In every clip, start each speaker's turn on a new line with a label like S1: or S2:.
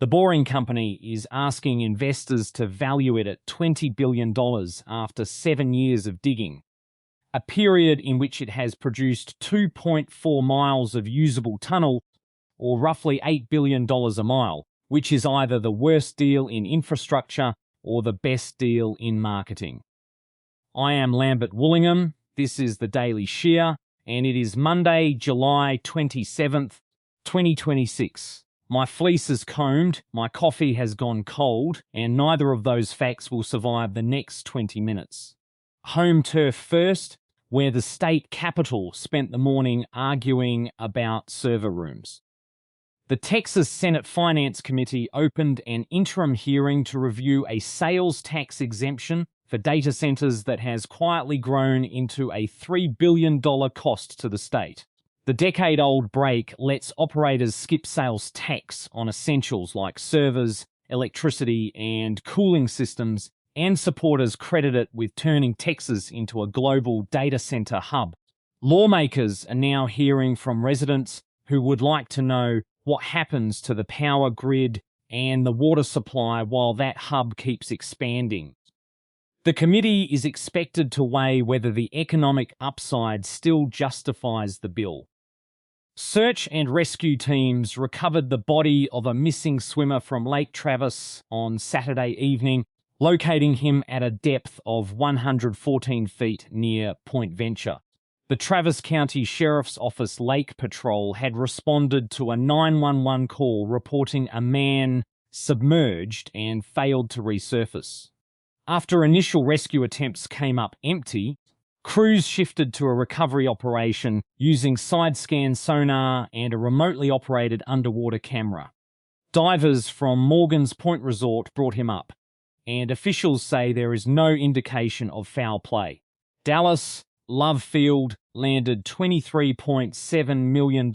S1: The Boring Company is asking investors to value it at $20 billion after 7 years of digging, a period in which it has produced 2.4 miles of usable tunnel, or roughly $8 billion a mile, which is either the worst deal in infrastructure or the best deal in marketing. I am Lambert Woollingham, this is the Daily Shear, and it is Monday, July 27th, 2026. My fleece is combed, my coffee has gone cold, and neither of those facts will survive the next 20 minutes. Home turf first, where the state capital spent the morning arguing about server rooms. The Texas Senate Finance Committee opened an interim hearing to review a sales tax exemption for data centers that has quietly grown into a $3 billion cost to the state. The decade-old break lets operators skip sales tax on essentials like servers, electricity, and cooling systems, and supporters credit it with turning Texas into a global data center hub. Lawmakers are now hearing from residents who would like to know what happens to the power grid and the water supply while that hub keeps expanding. The committee is expected to weigh whether the economic upside still justifies the bill. Search and rescue teams recovered the body of a missing swimmer from Lake Travis on Saturday evening, locating him at a depth of 114 feet near Point Venture. The Travis County Sheriff's Office Lake Patrol had responded to a 911 call reporting a man submerged and failed to resurface. After initial rescue attempts came up empty, crews shifted to a recovery operation using side-scan sonar and a remotely operated underwater camera. Divers from Morgan's Point Resort brought him up, and officials say there is no indication of foul play. Dallas Love Field landed $23.7 million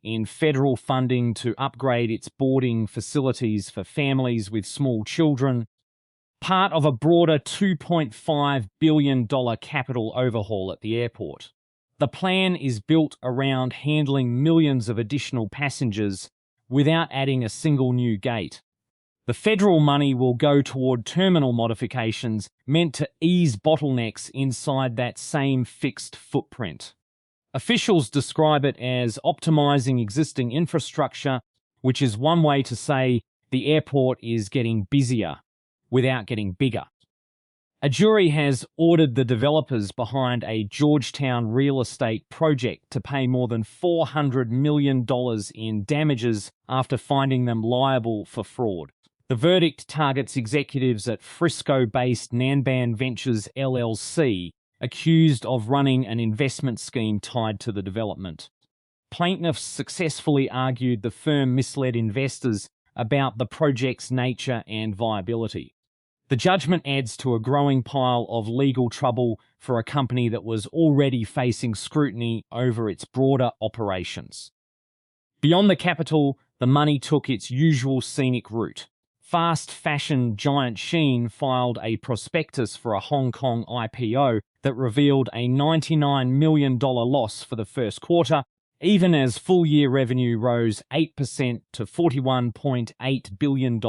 S1: in federal funding to upgrade its boarding facilities for families with small children, part of a broader $2.5 billion capital overhaul at the airport. The plan is built around handling millions of additional passengers without adding a single new gate. The federal money will go toward terminal modifications meant to ease bottlenecks inside that same fixed footprint. Officials describe it as optimizing existing infrastructure, which is one way to say the airport is getting busier without getting bigger. A jury has ordered the developers behind a Georgetown real estate project to pay more than $400 million in damages after finding them liable for fraud. The verdict targets executives at Frisco-based Nanban Ventures LLC, accused of running an investment scheme tied to the development. Plaintiffs successfully argued the firm misled investors about the project's nature and viability. The judgment adds to a growing pile of legal trouble for a company that was already facing scrutiny over its broader operations. Beyond the capital, the money took its usual scenic route. Fast fashion giant Shein filed a prospectus for a Hong Kong IPO that revealed a $99 million loss for the first quarter, even as full-year revenue rose 8% to $41.8 billion.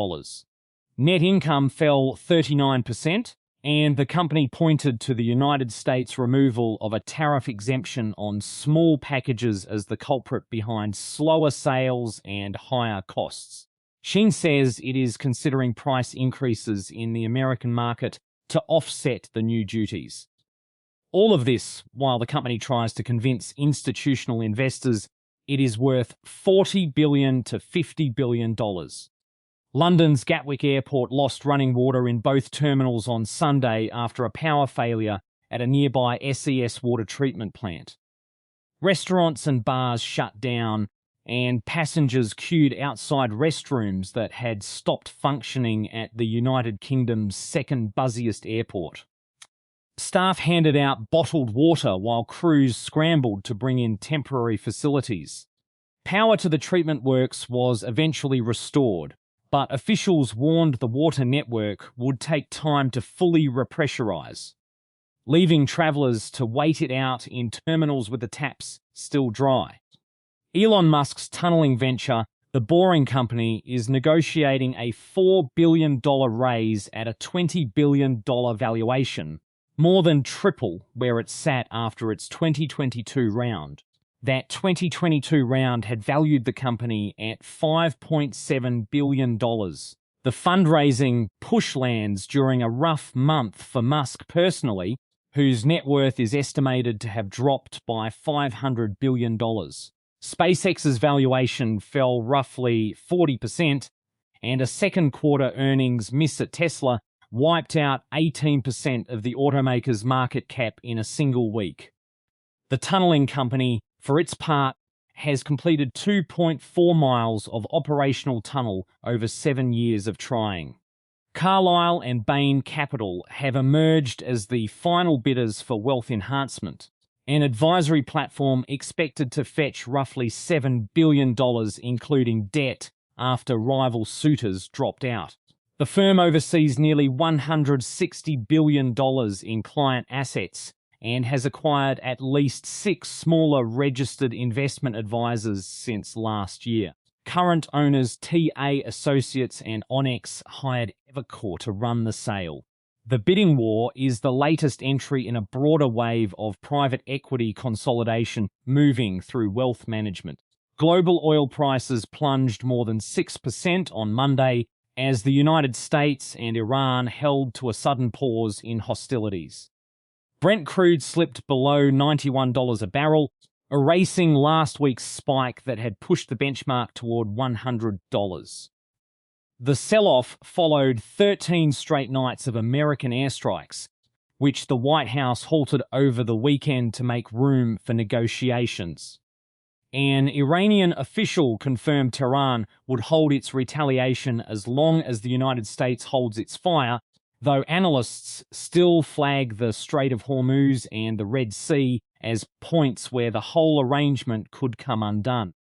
S1: Net income fell 39%, and the company pointed to the United States' removal of a tariff exemption on small packages as the culprit behind slower sales and higher costs. Shein says it is considering price increases in the American market to offset the new duties. All of this while the company tries to convince institutional investors it is worth $40 billion to $50 billion. London's Gatwick Airport lost running water in both terminals on Sunday after a power failure at a nearby SES water treatment plant. Restaurants and bars shut down, and passengers queued outside restrooms that had stopped functioning at the United Kingdom's second busiest airport. Staff handed out bottled water while crews scrambled to bring in temporary facilities. Power to the treatment works was eventually restored, but officials warned the water network would take time to fully repressurize, leaving travellers to wait it out in terminals with the taps still dry. Elon Musk's tunneling venture The Boring Company is negotiating a $4 billion raise at a $20 billion valuation, more than triple where it sat after its 2022 round. That 2022 round had valued the company at $5.7 billion. The fundraising push lands during a rough month for Musk personally, whose net worth is estimated to have dropped by $500 billion. SpaceX's valuation fell roughly 40%, and a second quarter earnings miss at Tesla wiped out 18% of the automaker's market cap in a single week. The tunneling company, for its part, has completed 2.4 miles of operational tunnel over 7 years of trying. Carlyle and Bain Capital have emerged as the final bidders for wealth enhancement, an advisory platform expected to fetch roughly $7 billion, including debt, after rival suitors dropped out. The firm oversees nearly $160 billion in client assets and has acquired at least 6 smaller registered investment advisors since last year. Current owners TA Associates and Onyx hired Evercore to run the sale. The bidding war is the latest entry in a broader wave of private equity consolidation moving through wealth management. Global oil prices plunged more than 6% on Monday as the United States and Iran held to a sudden pause in hostilities. Brent crude slipped below $91 a barrel, erasing last week's spike that had pushed the benchmark toward $100. The sell-off followed 13 straight nights of American airstrikes, which the White House halted over the weekend to make room for negotiations. An Iranian official confirmed Tehran would hold its retaliation as long as the United States holds its fire, though analysts still flag the Strait of Hormuz and the Red Sea as points where the whole arrangement could come undone.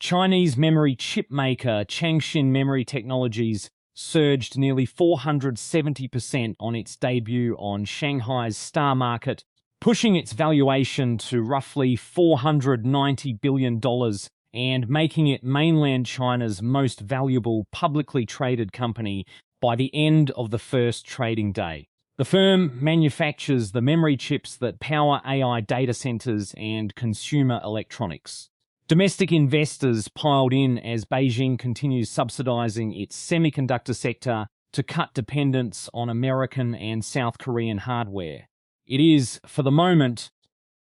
S1: Chinese memory chip maker Changshin Memory Technologies surged nearly 470% on its debut on Shanghai's Star Market, pushing its valuation to roughly $490 billion and making it mainland China's most valuable publicly traded company by the end of the first trading day. The firm manufactures the memory chips that power AI data centers and consumer electronics. Domestic investors piled in as Beijing continues subsidizing its semiconductor sector to cut dependence on American and South Korean hardware. It is, for the moment,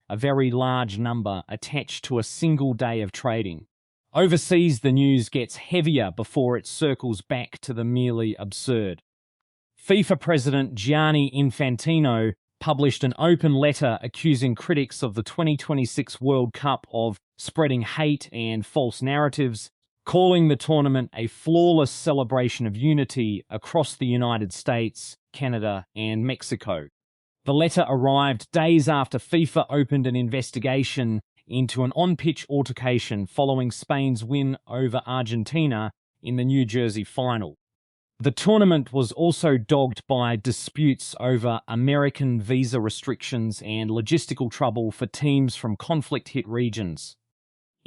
S1: a very large number attached to a single day of trading. Overseas, the news gets heavier before it circles back to the merely absurd. FIFA president Gianni Infantino published an open letter accusing critics of the 2026 World Cup of spreading hate and false narratives, calling the tournament a flawless celebration of unity across the United States, Canada, and Mexico. The letter arrived days after FIFA opened an investigation into an on-pitch altercation following Spain's win over Argentina in the New Jersey final. The tournament was also dogged by disputes over American visa restrictions and logistical trouble for teams from conflict-hit regions.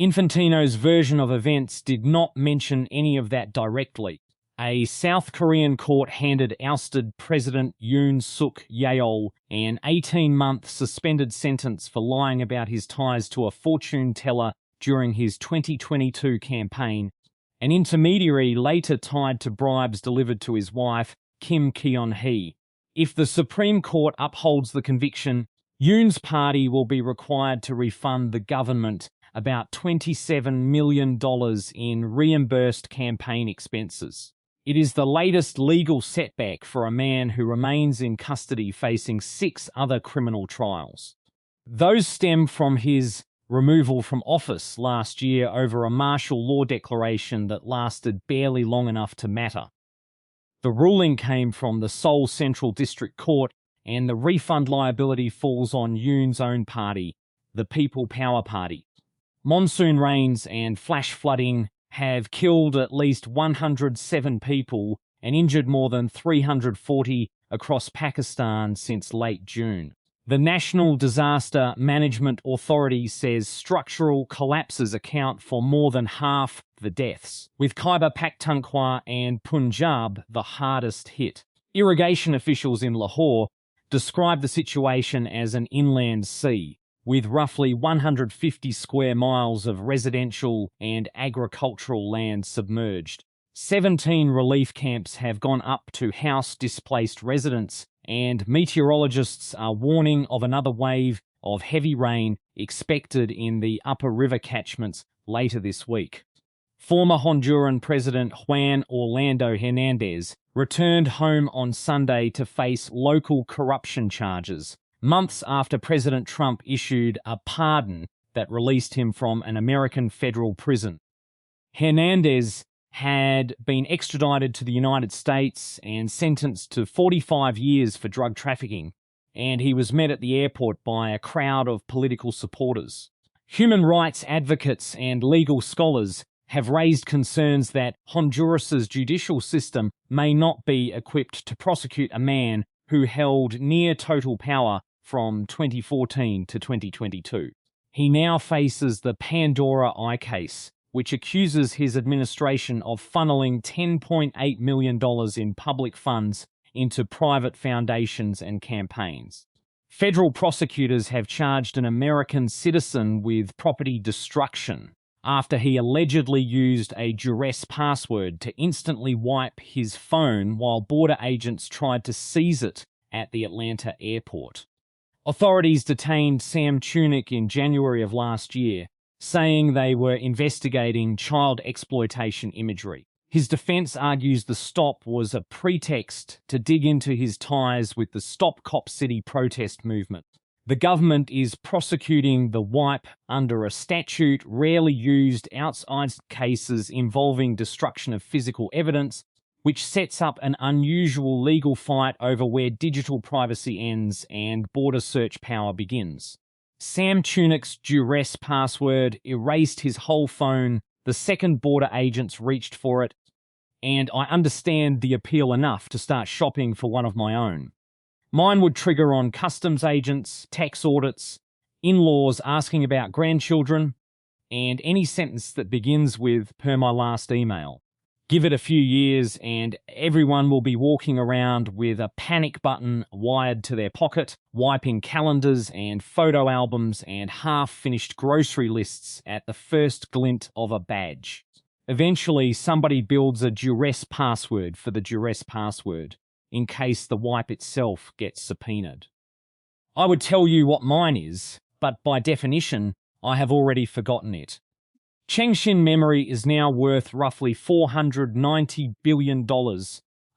S1: Infantino's version of events did not mention any of that directly. A South Korean court handed ousted President Yoon Suk Yeol an 18-month suspended sentence for lying about his ties to a fortune teller during his 2022 campaign. An intermediary later tied to bribes delivered to his wife, Kim Keon-hee. If the Supreme Court upholds the conviction, Yoon's party will be required to refund the government about $27 million in reimbursed campaign expenses. It is the latest legal setback for a man who remains in custody facing 6 other criminal trials. Those stem from his removal from office last year over a martial law declaration that lasted barely long enough to matter. The ruling came from the Seoul Central District Court, and the refund liability falls on Yoon's own party, the People Power Party. Monsoon rains and flash flooding have killed at least 107 people and injured more than 340 across Pakistan since late June. The National Disaster Management Authority says structural collapses account for more than half the deaths, with Khyber Pakhtunkhwa and Punjab the hardest hit. Irrigation officials in Lahore describe the situation as an inland sea, with roughly 150 square miles of residential and agricultural land submerged. 17 relief camps have gone up to house displaced residents, and meteorologists are warning of another wave of heavy rain expected in the upper river catchments later this week. Former Honduran President Juan Orlando Hernandez returned home on Sunday to face local corruption charges, months after President Trump issued a pardon that released him from an American federal prison. Hernandez had been extradited to the United States and sentenced to 45 years for drug trafficking, and he was met at the airport by a crowd of political supporters. Human rights advocates and legal scholars have raised concerns that Honduras's judicial system may not be equipped to prosecute a man who held near total power from 2014 to 2022. He now faces the Pandora Eye case, which accuses his administration of funneling $10.8 million in public funds into private foundations and campaigns. Federal prosecutors have charged an American citizen with property destruction after he allegedly used a duress password to instantly wipe his phone while border agents tried to seize it at the Atlanta airport. Authorities detained Sam Tunick in January of last year, saying they were investigating child exploitation imagery. His defense argues the stop was a pretext to dig into his ties with the Stop Cop City protest movement. The government is prosecuting the wipe under a statute rarely used outside cases involving destruction of physical evidence, which sets up an unusual legal fight over where digital privacy ends and border search power begins. Sam Tunick's duress password erased his whole phone the second border agents reached for it, and I understand the appeal enough to start shopping for one of my own. Mine would trigger on customs agents, tax audits, in-laws asking about grandchildren, and any sentence that begins with "per my last email." Give it a few years and everyone will be walking around with a panic button wired to their pocket, wiping calendars and photo albums and half-finished grocery lists at the first glint of a badge. Eventually, somebody builds a duress password for the duress password, in case the wipe itself gets subpoenaed. I would tell you what mine is, but by definition, I have already forgotten it. Chengshin memory is now worth roughly $490 billion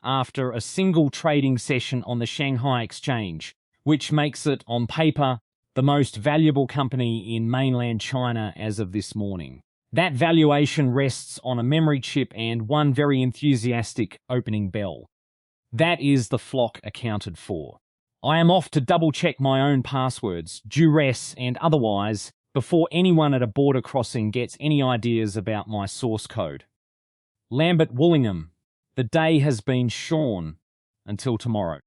S1: after a single trading session on the Shanghai Exchange, which makes it, on paper, the most valuable company in mainland China as of this morning. That valuation rests on a memory chip and one very enthusiastic opening bell. That is the flock accounted for. I am off to double-check my own passwords, duress and otherwise, before anyone at a border crossing gets any ideas about my source code. Lambert Woollingham, the day has been shorn. Until tomorrow.